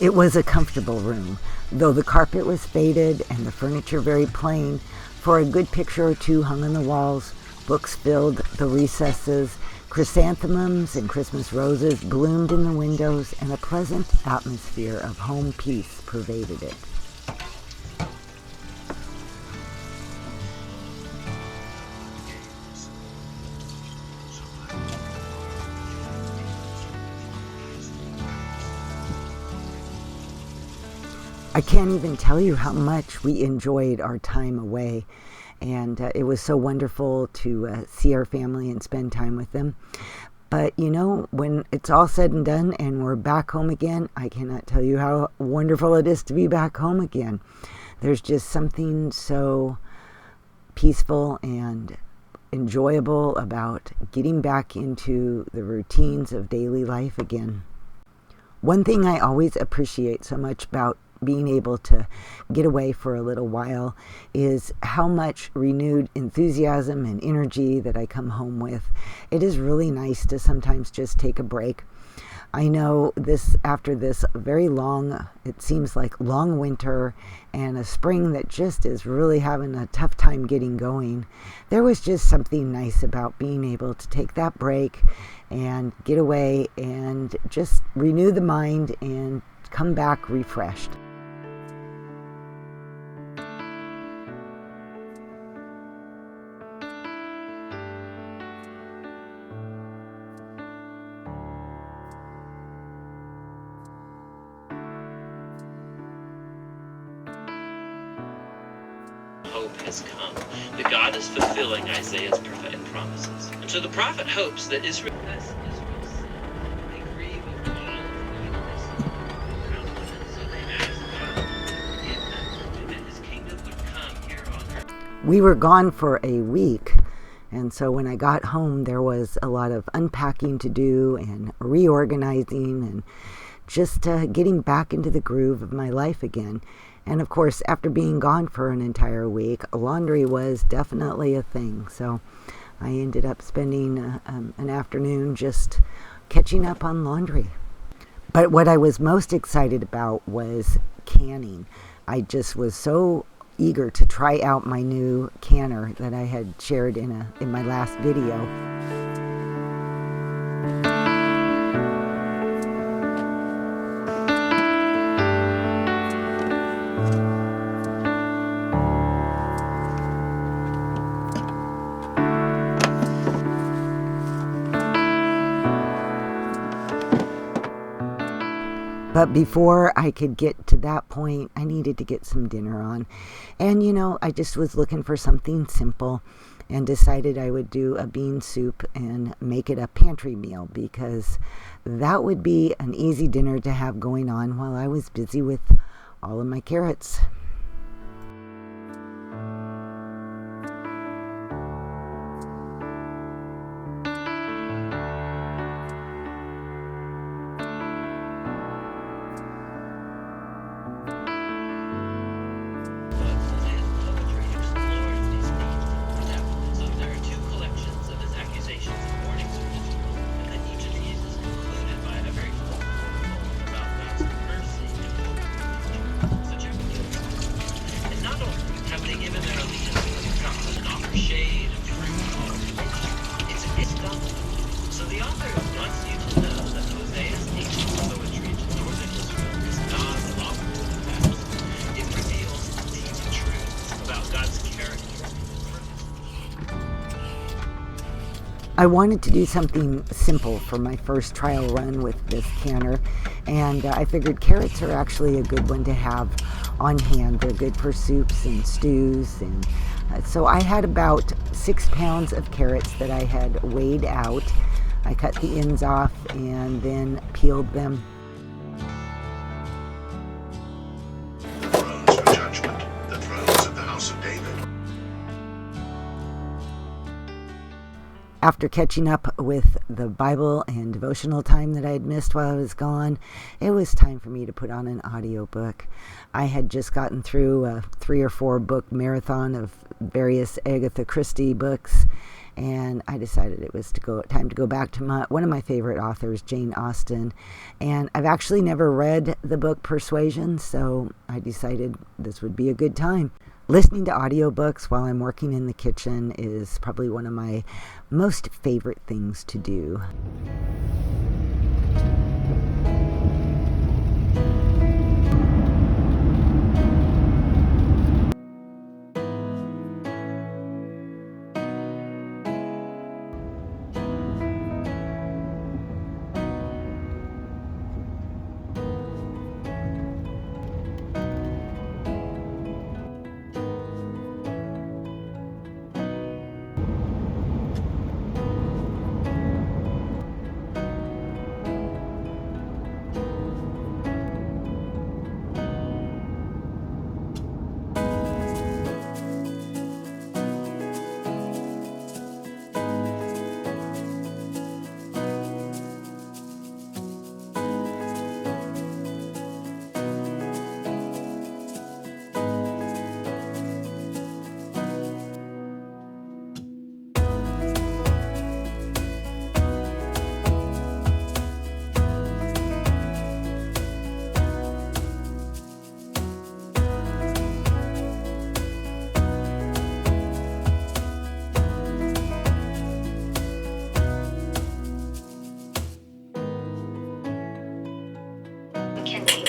It was a comfortable room, though the carpet was faded and the furniture very plain, for a good picture or two hung on the walls, books filled the recesses, chrysanthemums and Christmas roses bloomed in the windows, and a pleasant atmosphere of home peace pervaded it. I can't even tell you how much we enjoyed our time away, and it was so wonderful to see our family and spend time with them. But when it's all said and done and we're back home again, I cannot tell you how wonderful it is to be back home again. There's just something so peaceful and enjoyable about getting back into the routines of daily life again. One thing I always appreciate so much about being able to get away for a little while is how much renewed enthusiasm and energy that I come home with. It is really nice to sometimes just take a break. I know after this very long, it seems like long winter and a spring that just is really having a tough time getting going, there was just something nice about being able to take that break and get away and just renew the mind and come back refreshed. Hope has come. The God is fulfilling Isaiah's prophetic promises. And so the prophet hopes that Israel they grieve over all of the so they ask God to give them that his kingdom would come here on earth. We were gone for a week, and so when I got home there was a lot of unpacking to do and reorganizing and just getting back into the groove of my life again. And of course, after being gone for an entire week, laundry was definitely a thing. So I ended up spending an afternoon just catching up on laundry. But what I was most excited about was canning. I just was so eager to try out my new canner that I had shared in my last video. But before I could get to that point, I needed to get some dinner on. And, I just was looking for something simple and decided I would do a bean soup and make it a pantry meal because that would be an easy dinner to have going on while I was busy with all of my carrots. I wanted to do something simple for my first trial run with this canner, and I figured carrots are actually a good one to have on hand. They're good for soups and stews, and so I had about 6 pounds of carrots that I had weighed out. I cut the ends off and then peeled them. The thrones for judgment, the thrones of the house of David. After catching up with the Bible and devotional time that I had missed while I was gone, it was time for me to put on an audiobook. I had just gotten through a 3 or 4 book marathon of various Agatha Christie books, and I decided it was time to go back to one of my favorite authors, Jane Austen. And I've actually never read the book Persuasion, so I decided this would be a good time. Listening to audiobooks while I'm working in the kitchen is probably one of my most favorite things to do.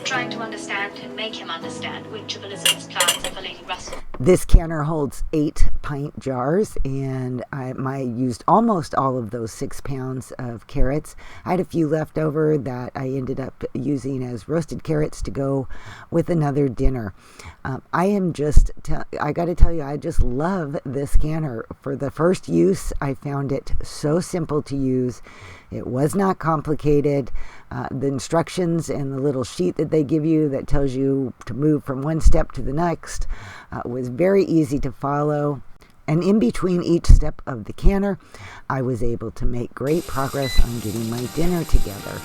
Trying to understand and make him understand which of Elizabeth's clients are for Lady Russell. This canner holds 8-pint jars, and I used almost all of those 6 pounds of carrots. I had a few left over that I ended up using as roasted carrots to go with another dinner. I got to tell you, I just love this canner. For the first use, I found it so simple to use. It was not complicated. The instructions and the little sheet that they give you that tells you to move from one step to the next was very easy to follow. And in between each step of the canner, I was able to make great progress on getting my dinner together.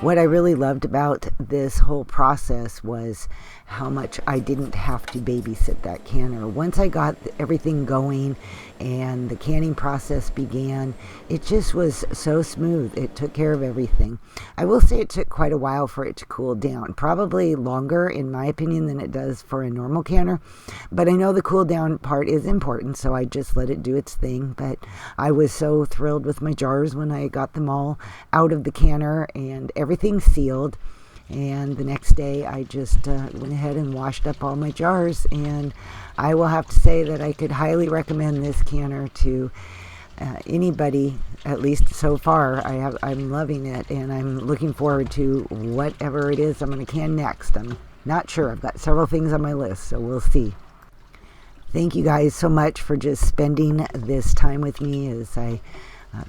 What I really loved about this whole process was how much I didn't have to babysit that canner. Once I got everything going and the canning process began, it just was so smooth. It took care of everything. I will say it took quite a while for it to cool down, probably longer in my opinion than it does for a normal canner, but I know the cool down part is important, so I just let it do its thing. But I was so thrilled with my jars when I got them all out of the canner and everything sealed. And the next day I just went ahead and washed up all my jars, and I will have to say that I could highly recommend this canner to anybody, at least so far. I'm loving it, and I'm looking forward to whatever it is I'm going to can next. I'm not sure. I've got several things on my list, so we'll see. Thank you guys so much for just spending this time with me as I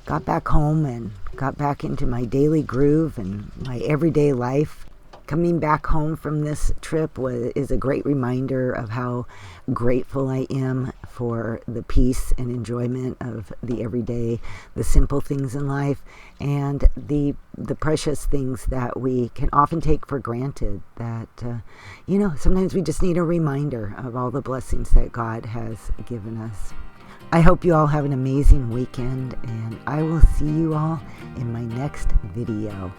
got back home and got back into my daily groove and my everyday life. Coming back home from this trip is a great reminder of how grateful I am for the peace and enjoyment of the everyday, the simple things in life, and the precious things that we can often take for granted. That, sometimes we just need a reminder of all the blessings that God has given us. I hope you all have an amazing weekend, and I will see you all in my next video.